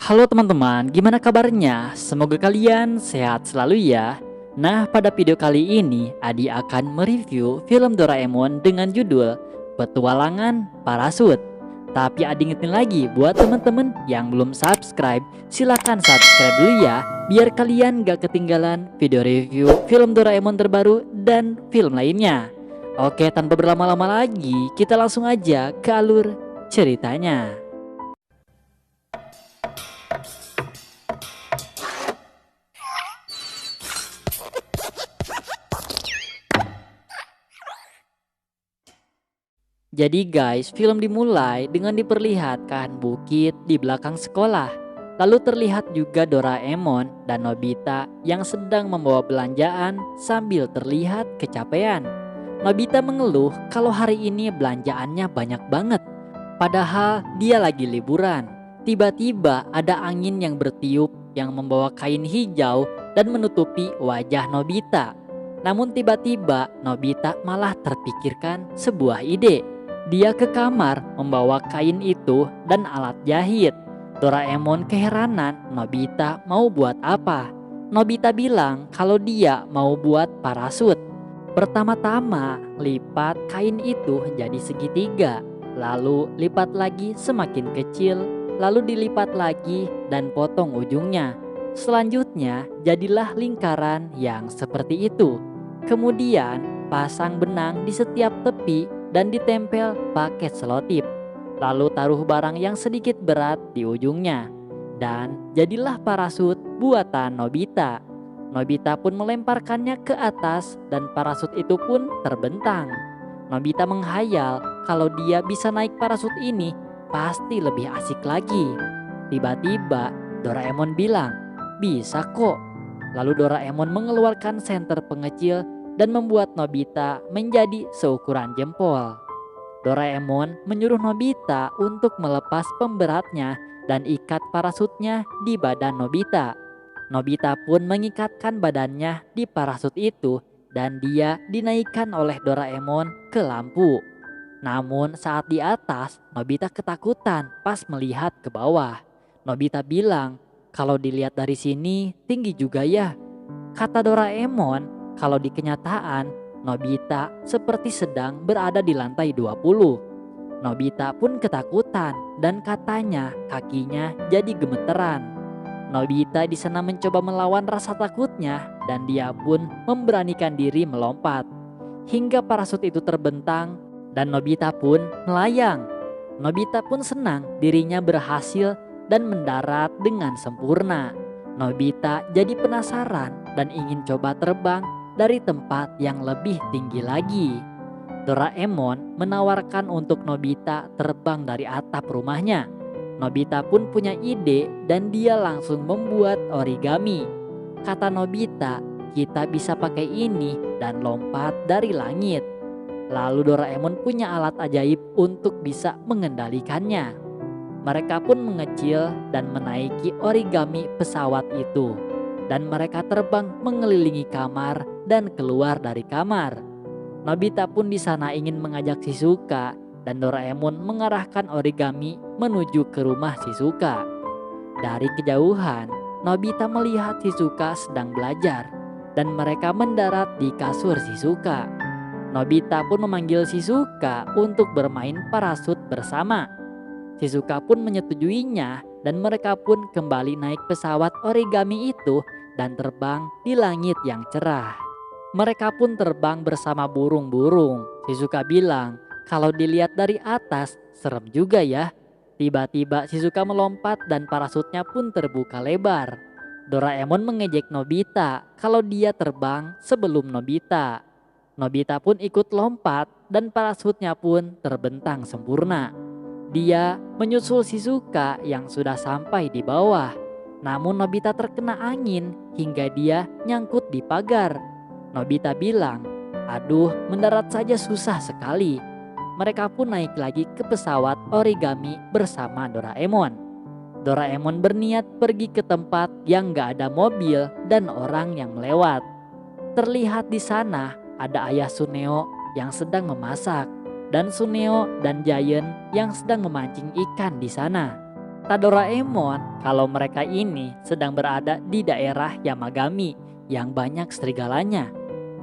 Halo teman-teman, gimana kabarnya? Semoga kalian sehat selalu ya. Nah, pada video kali ini Adi akan mereview film Doraemon dengan judul Petualangan Parasut. Tapi Adi ingetin lagi buat teman-teman yang belum subscribe, silahkan subscribe dulu ya, biar kalian gak ketinggalan video review film Doraemon terbaru dan film lainnya. Oke, tanpa berlama-lama lagi, kita langsung aja ke alur ceritanya. Jadi guys, film dimulai dengan diperlihatkan bukit di belakang sekolah. Lalu terlihat juga Doraemon dan Nobita yang sedang membawa belanjaan sambil terlihat kecapean. Nobita mengeluh kalau hari ini belanjaannya banyak banget. Padahal dia lagi liburan. Tiba-tiba ada angin yang bertiup yang membawa kain hijau dan menutupi wajah Nobita. Namun tiba-tiba Nobita malah terpikirkan sebuah ide. Dia ke kamar membawa kain itu dan alat jahit. Doraemon keheranan Nobita mau buat apa. Nobita bilang kalau dia mau buat parasut. Pertama-tama lipat kain itu jadi segitiga, lalu lipat lagi semakin kecil, lalu dilipat lagi dan potong ujungnya. Selanjutnya jadilah lingkaran yang seperti itu. Kemudian pasang benang di setiap tepi dan ditempel pakai selotip. Lalu taruh barang yang sedikit berat di ujungnya. Dan jadilah parasut buatan Nobita. Nobita pun melemparkannya ke atas dan parasut itu pun terbentang. Nobita menghayal kalau dia bisa naik parasut ini pasti lebih asik lagi. Tiba-tiba Doraemon bilang, "Bisa kok." Lalu Doraemon mengeluarkan senter pengecil dan membuat Nobita menjadi seukuran jempol. Doraemon menyuruh Nobita untuk melepas pemberatnya dan ikat parasutnya di badan Nobita. Nobita pun mengikatkan badannya di parasut itu dan dia dinaikkan oleh Doraemon ke lampu. Namun saat di atas, Nobita ketakutan pas melihat ke bawah. Nobita bilang, "Kalau dilihat dari sini tinggi juga ya." Kata Doraemon, kalau di kenyataan Nobita seperti sedang berada di lantai 20. Nobita pun ketakutan dan katanya kakinya jadi gemeteran. Nobita di sana mencoba melawan rasa takutnya dan dia pun memberanikan diri melompat. Hingga parasut itu terbentang dan Nobita pun melayang. Nobita pun senang dirinya berhasil dan mendarat dengan sempurna. Nobita jadi penasaran dan ingin coba terbang dari tempat yang lebih tinggi lagi. Doraemon menawarkan untuk Nobita terbang dari atap rumahnya. Nobita pun punya ide dan dia langsung membuat origami. Kata Nobita, "Kita bisa pakai ini dan lompat dari langit." Lalu Doraemon punya alat ajaib untuk bisa mengendalikannya. Mereka pun mengecil dan menaiki origami pesawat itu. Dan mereka terbang mengelilingi kamar dan keluar dari kamar. Nobita pun di sana ingin mengajak Shizuka dan Doraemon mengarahkan origami menuju ke rumah Shizuka. Dari kejauhan, Nobita melihat Shizuka sedang belajar dan mereka mendarat di kasur Shizuka. Nobita pun memanggil Shizuka untuk bermain parasut bersama. Shizuka pun menyetujuinya dan mereka pun kembali naik pesawat origami itu dan terbang di langit yang cerah. Mereka pun terbang bersama burung-burung. Shizuka bilang, "Kalau dilihat dari atas, serem juga ya." Tiba-tiba Shizuka melompat dan parasutnya pun terbuka lebar. Doraemon mengejek Nobita kalau dia terbang sebelum Nobita. Nobita pun ikut lompat dan parasutnya pun terbentang sempurna. Dia menyusul Shizuka yang sudah sampai di bawah. Namun Nobita terkena angin hingga dia nyangkut di pagar. Nobita bilang, "Aduh, mendarat saja susah sekali." Mereka pun naik lagi ke pesawat origami bersama Doraemon. Doraemon berniat pergi ke tempat yang gak ada mobil dan orang yang melewat. Terlihat di sana ada ayah Suneo yang sedang memasak dan Suneo dan Giant yang sedang memancing ikan di sana. Kata Doraemon kalau mereka ini sedang berada di daerah Yamagami yang banyak serigalanya.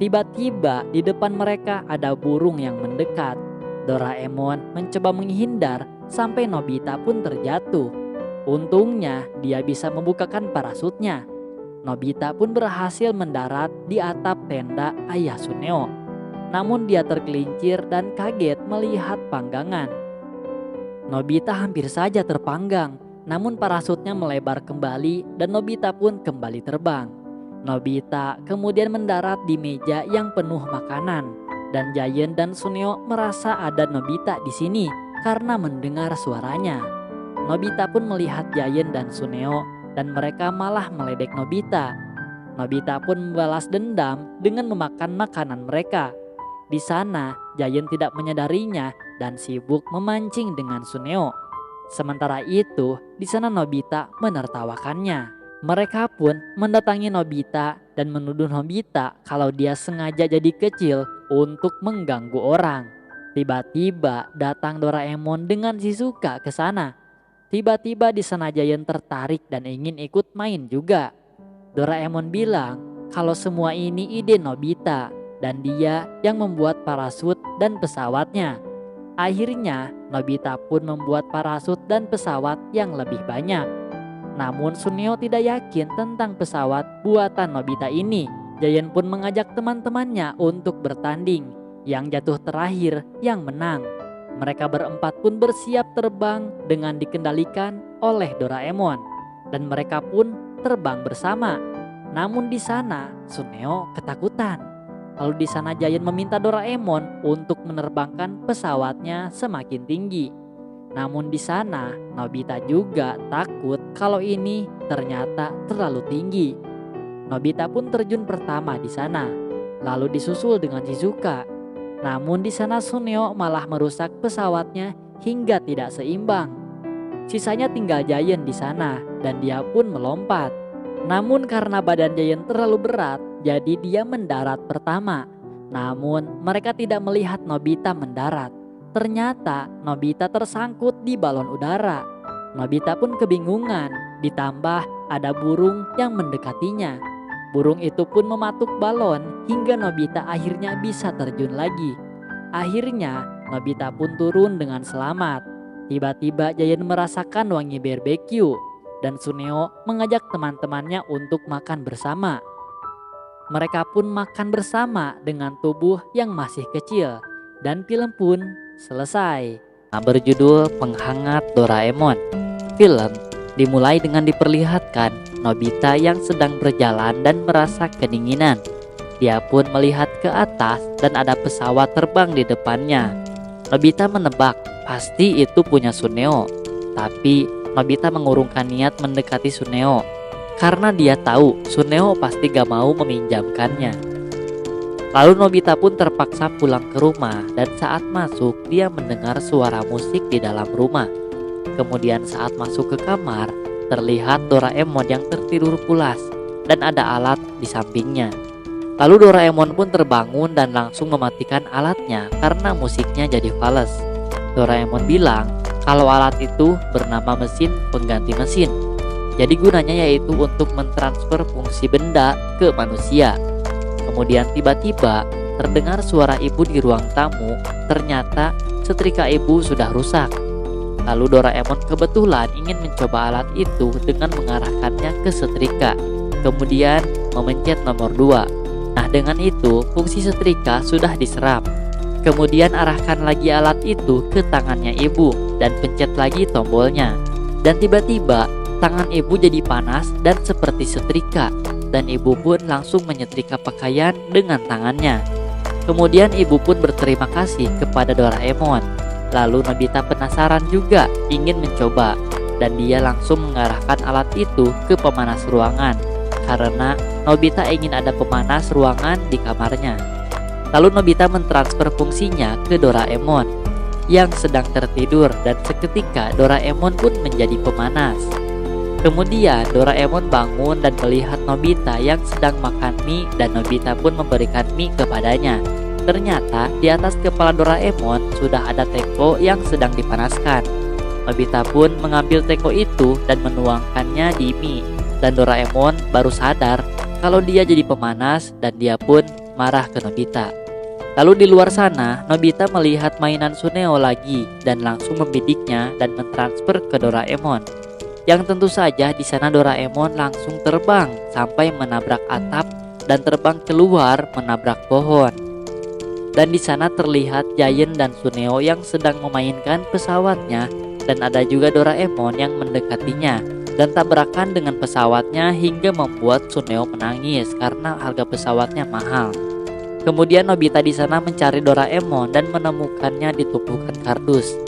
Tiba-tiba di depan mereka ada burung yang mendekat. Doraemon mencoba menghindar sampai Nobita pun terjatuh. Untungnya dia bisa membukakan parasutnya. Nobita pun berhasil mendarat di atap tenda ayah Suneo. Namun dia tergelincir dan kaget melihat panggangan. Nobita hampir saja terpanggang, namun parasutnya melebar kembali dan Nobita pun kembali terbang. Nobita kemudian mendarat di meja yang penuh makanan dan Giant dan Suneo merasa ada Nobita di sini karena mendengar suaranya. Nobita pun melihat Giant dan Suneo dan mereka malah meledek Nobita. Nobita pun membalas dendam dengan memakan makanan mereka. Di sana, Giant tidak menyadarinya dan sibuk memancing dengan Suneo. Sementara itu, di sana Nobita menertawakannya. Mereka pun mendatangi Nobita dan menuduh Nobita kalau dia sengaja jadi kecil untuk mengganggu orang. Tiba-tiba datang Doraemon dengan Shizuka ke sana. Tiba-tiba di sana Giant tertarik dan ingin ikut main juga. Doraemon bilang kalau semua ini ide Nobita dan dia yang membuat parasut dan pesawatnya. Akhirnya Nobita pun membuat parasut dan pesawat yang lebih banyak. Namun Suneo tidak yakin tentang pesawat buatan Nobita ini. Giant pun mengajak teman-temannya untuk bertanding. Yang jatuh terakhir yang menang. Mereka berempat pun bersiap terbang dengan dikendalikan oleh Doraemon. Dan mereka pun terbang bersama. Namun di sana Suneo ketakutan. Lalu di sana Giant meminta Doraemon untuk menerbangkan pesawatnya semakin tinggi. Namun di sana Nobita juga takut kalau ini ternyata terlalu tinggi. Nobita pun terjun pertama di sana, lalu disusul dengan Shizuka. Namun di sana Suneo malah merusak pesawatnya hingga tidak seimbang. Sisanya tinggal Giant di sana dan dia pun melompat. Namun karena badan Giant terlalu berat, jadi dia mendarat pertama. Namun mereka tidak melihat Nobita mendarat. Ternyata Nobita tersangkut di balon udara. Nobita pun kebingungan, ditambah ada burung yang mendekatinya. Burung itu pun mematuk balon hingga Nobita akhirnya bisa terjun lagi. Akhirnya Nobita pun turun dengan selamat. Tiba-tiba Giant merasakan wangi barbeque dan Suneo mengajak teman-temannya untuk makan bersama. Mereka pun makan bersama dengan tubuh yang masih kecil dan film pun selesai. Berjudul Penghangat Doraemon. Film dimulai dengan diperlihatkan Nobita yang sedang berjalan dan merasa kedinginan. Dia pun melihat ke atas dan ada pesawat terbang di depannya. Nobita menebak pasti itu punya Suneo. Tapi Nobita mengurungkan niat mendekati Suneo karena dia tahu Suneo pasti gak mau meminjamkannya. Lalu Nobita pun terpaksa pulang ke rumah dan saat masuk dia mendengar suara musik di dalam rumah. Kemudian saat masuk ke kamar terlihat Doraemon yang tertidur pulas dan ada alat di sampingnya. Lalu Doraemon pun terbangun dan langsung mematikan alatnya karena musiknya jadi fales. Doraemon bilang kalau alat itu bernama mesin pengganti mesin. Jadi gunanya yaitu untuk mentransfer fungsi benda ke manusia. Kemudian tiba-tiba terdengar suara ibu di ruang tamu. Ternyata setrika ibu sudah rusak. Lalu Doraemon kebetulan ingin mencoba alat itu dengan mengarahkannya ke setrika. Kemudian memencet nomor 2. Nah dengan itu fungsi setrika sudah diserap. Kemudian arahkan lagi alat itu ke tangannya ibu dan pencet lagi tombolnya. Dan tiba-tiba tangan ibu jadi panas dan seperti setrika. Dan ibu pun langsung menyetrika pakaian dengan tangannya. Kemudian ibu pun berterima kasih kepada Doraemon. Lalu Nobita penasaran juga ingin mencoba. Dan dia langsung mengarahkan alat itu ke pemanas ruangan. Karena Nobita ingin ada pemanas ruangan di kamarnya. Lalu Nobita mentransfer fungsinya ke Doraemon yang sedang tertidur dan seketika Doraemon pun menjadi pemanas. Kemudian Doraemon bangun dan melihat Nobita yang sedang makan mie dan Nobita pun memberikan mie kepadanya. Ternyata di atas kepala Doraemon sudah ada teko yang sedang dipanaskan. Nobita pun mengambil teko itu dan menuangkannya di mie. Dan Doraemon baru sadar kalau dia jadi pemanas dan dia pun marah ke Nobita. Lalu di luar sana, Nobita melihat mainan Suneo lagi dan langsung membidiknya dan mentransfer ke Doraemon. Yang tentu saja di sana Doraemon langsung terbang sampai menabrak atap dan terbang keluar menabrak pohon. Dan di sana terlihat Giant dan Suneo yang sedang memainkan pesawatnya, dan ada juga Doraemon yang mendekatinya dan tabrakan dengan pesawatnya hingga membuat Suneo menangis karena harga pesawatnya mahal. Kemudian Nobita di sana mencari Doraemon dan menemukannya di tumpukan kardus.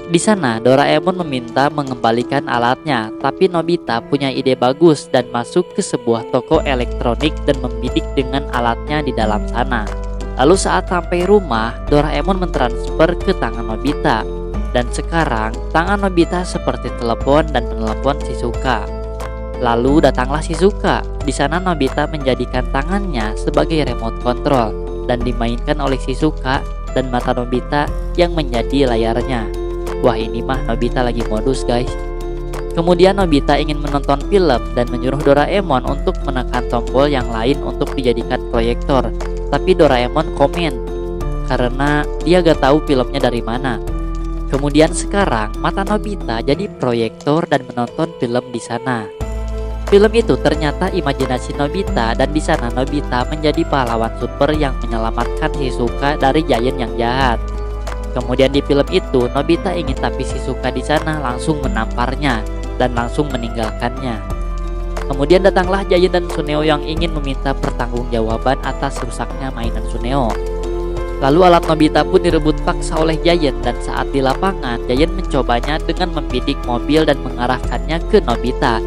Di sana Doraemon meminta mengembalikan alatnya, tapi Nobita punya ide bagus dan masuk ke sebuah toko elektronik dan membidik dengan alatnya di dalam sana. Lalu saat sampai rumah, Doraemon mentransfer ke tangan Nobita. Dan sekarang tangan Nobita seperti telepon dan menelepon Shizuka. Lalu datanglah Shizuka. Di sana Nobita menjadikan tangannya sebagai remote control dan dimainkan oleh Shizuka, dan mata Nobita yang menjadi layarnya. Wah, ini mah Nobita lagi modus, guys. Kemudian Nobita ingin menonton film dan menyuruh Doraemon untuk menekan tombol yang lain untuk dijadikan proyektor. Tapi Doraemon komen karena dia gak tahu filmnya dari mana. Kemudian sekarang mata Nobita jadi proyektor dan menonton film di sana. Film itu ternyata imajinasi Nobita, dan di sana Nobita menjadi pahlawan super yang menyelamatkan Shizuka dari Giant yang jahat. Kemudian di film itu Nobita ingin, tapi Shizuka di sana langsung menamparnya dan langsung meninggalkannya. Kemudian datanglah Giant dan Suneo yang ingin meminta pertanggungjawaban atas rusaknya mainan Suneo. Lalu alat Nobita pun direbut paksa oleh Giant, dan saat di lapangan Giant mencobanya dengan membidik mobil dan mengarahkannya ke Nobita.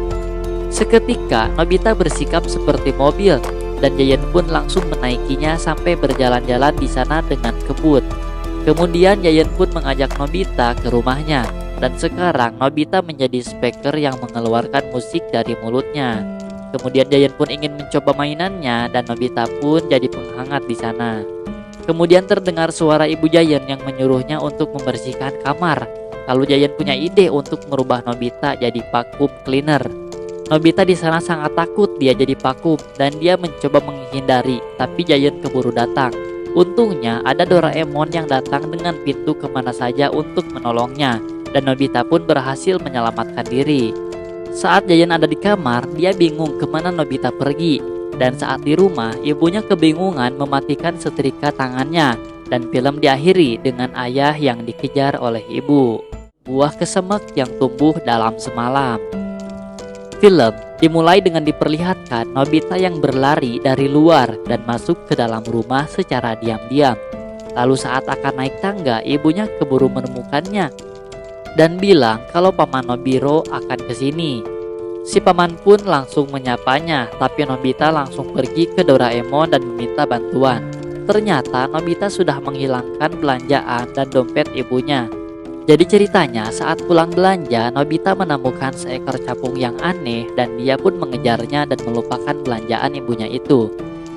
Seketika Nobita bersikap seperti mobil dan Giant pun langsung menaikinya sampai berjalan-jalan di sana dengan kebut. Kemudian Giant pun mengajak Nobita ke rumahnya. Dan sekarang Nobita menjadi speaker yang mengeluarkan musik dari mulutnya. Kemudian Giant pun ingin mencoba mainannya dan Nobita pun jadi penghangat di sana. Kemudian terdengar suara ibu Giant yang menyuruhnya untuk membersihkan kamar. Lalu Giant punya ide untuk merubah Nobita jadi vacuum cleaner. Nobita di sana sangat takut dia jadi vacuum dan dia mencoba menghindari, tapi Giant keburu datang. Untungnya ada Doraemon yang datang dengan pintu kemana saja untuk menolongnya. Dan Nobita pun berhasil menyelamatkan diri. Saat Giant ada di kamar, dia bingung kemana Nobita pergi. Dan saat di rumah, ibunya kebingungan mematikan setrika tangannya. Dan film diakhiri dengan ayah yang dikejar oleh ibu. Buah kesemek yang tumbuh dalam semalam. Film dimulai dengan diperlihatkan Nobita yang berlari dari luar dan masuk ke dalam rumah secara diam-diam. Lalu saat akan naik tangga, ibunya keburu menemukannya dan bilang kalau Paman Nobiro akan ke sini. Si paman pun langsung menyapanya, tapi Nobita langsung pergi ke Doraemon dan meminta bantuan. Ternyata Nobita sudah menghilangkan belanjaan dan dompet ibunya. Jadi ceritanya saat pulang belanja, Nobita menemukan seekor capung yang aneh dan dia pun mengejarnya dan melupakan belanjaan ibunya itu.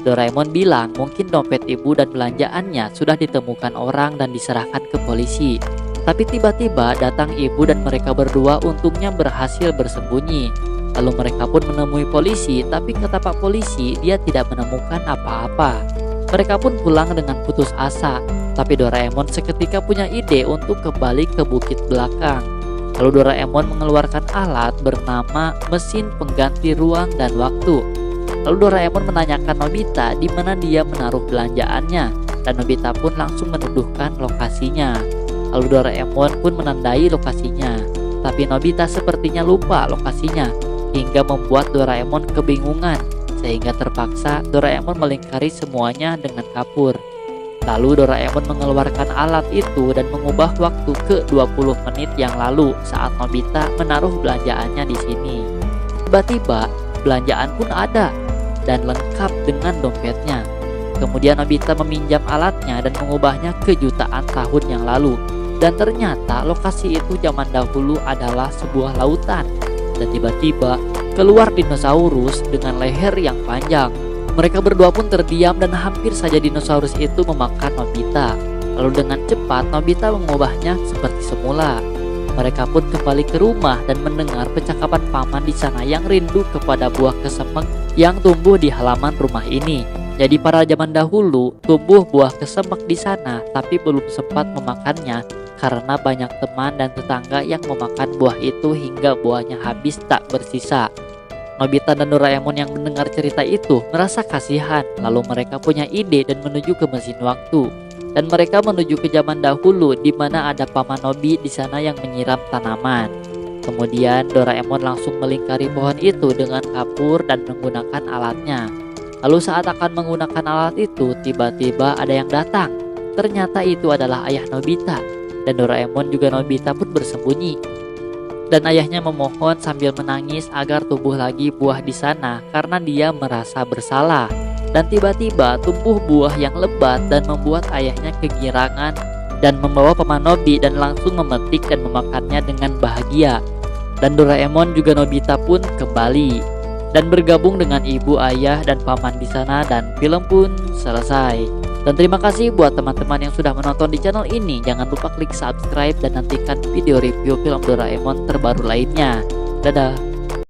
Doraemon bilang mungkin dompet ibu dan belanjaannya sudah ditemukan orang dan diserahkan ke polisi. Tapi tiba-tiba datang ibu dan mereka berdua untungnya berhasil bersembunyi. Lalu mereka pun menemui polisi, tapi kata Pak Polisi dia tidak menemukan apa-apa. Mereka pun pulang dengan putus asa. Tapi Doraemon seketika punya ide untuk kembali ke bukit belakang. Lalu Doraemon mengeluarkan alat bernama mesin pengganti ruang dan waktu. Lalu Doraemon menanyakan Nobita di mana dia menaruh belanjaannya, dan Nobita pun langsung menuduhkan lokasinya. Lalu Doraemon pun menandai lokasinya, tapi Nobita sepertinya lupa lokasinya, hingga membuat Doraemon kebingungan, sehingga terpaksa Doraemon melingkari semuanya dengan kapur. Lalu Doraemon mengeluarkan alat itu dan mengubah waktu ke 20 menit yang lalu saat Nobita menaruh belanjaannya di sini. Tiba-tiba belanjaan pun ada dan lengkap dengan dompetnya. Kemudian Nobita meminjam alatnya dan mengubahnya ke jutaan tahun yang lalu. Dan ternyata lokasi itu zaman dahulu adalah sebuah lautan. Dan tiba-tiba keluar dinosaurus dengan leher yang panjang. Mereka berdua pun terdiam dan hampir saja dinosaurus itu memakan Nobita. Lalu dengan cepat Nobita mengubahnya seperti semula. Mereka pun kembali ke rumah dan mendengar percakapan paman di sana yang rindu kepada buah kesemek yang tumbuh di halaman rumah ini. Jadi pada zaman dahulu tumbuh buah kesemek di sana, tapi belum sempat memakannya karena banyak teman dan tetangga yang memakan buah itu hingga buahnya habis tak bersisa. Nobita dan Doraemon yang mendengar cerita itu merasa kasihan, lalu mereka punya ide dan menuju ke mesin waktu. Dan mereka menuju ke zaman dahulu di mana ada paman Nobi di sana yang menyiram tanaman. Kemudian Doraemon langsung melingkari pohon itu dengan kapur dan menggunakan alatnya. Lalu saat akan menggunakan alat itu, tiba-tiba ada yang datang. Ternyata itu adalah ayah Nobita. Dan Doraemon juga Nobita pun bersembunyi. Dan ayahnya memohon sambil menangis agar tumbuh lagi buah di sana karena dia merasa bersalah. Dan tiba-tiba tumbuh buah yang lebat dan membuat ayahnya kegirangan dan membawa paman Nobi dan langsung memetik dan memakannya dengan bahagia. Dan Doraemon juga Nobita pun kembali dan bergabung dengan ibu, ayah, dan paman di sana, dan film pun selesai. Dan terima kasih buat teman-teman yang sudah menonton di channel ini. Jangan lupa klik subscribe dan nantikan video review film Doraemon terbaru lainnya. Dadah.